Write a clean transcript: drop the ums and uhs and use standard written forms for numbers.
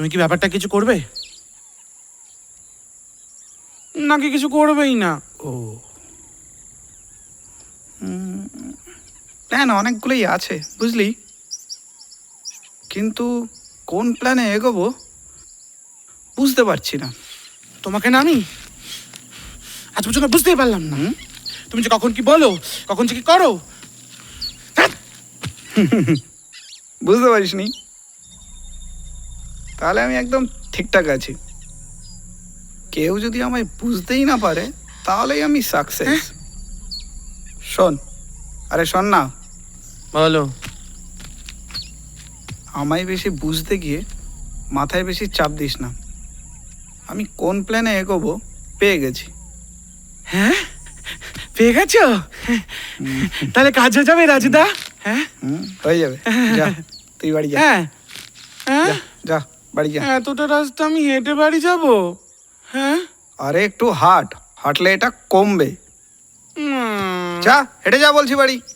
তুমি কি ব্যাপারটা কিছু করবে, নাকি কিছু করবেই না? ও প্ল্যান অনেকগুলোই আছে বুঝলি, কিন্তু কোন প্ল্যানে এগোবো বুঝতে পারছি না। তোমাকে না আমি আজ পর্যন্ত বুঝতেই পারলাম না। তুমি যে কখন কি বলো, কখন যে কি করো। বুঝতে পারিসনি? তাহলে আমি একদম ঠিকঠাক আছি। কেউ যদি আমায় বুঝতেই না পারে তাহলেই আমি সাকসেস। শোন, আরে শোন না, বলো। আমায় বেশি বুঝতে গিয়ে মাথায় বেশি চাপ দিস না। আমি কোন প্ল্যানে এগোবো পেয়ে গেছি। হ্যাঁ, পেয়ে গেছো? তাহলে কাজ হয়ে যাবে রাজুদা। হ্যাঁ হয়ে যাবে, যা তুই বাড়ি যা। হ্যাঁ হ্যাঁ, যা, যা বাড়ি যা। এতটা রাস্তা আমি হেঁটে বাড়ি যাবো? হ্যাঁ, আরে একটু হাঁটলে এটা কমবে। উম, যা, হেঁটে যা বলছি বাড়ি।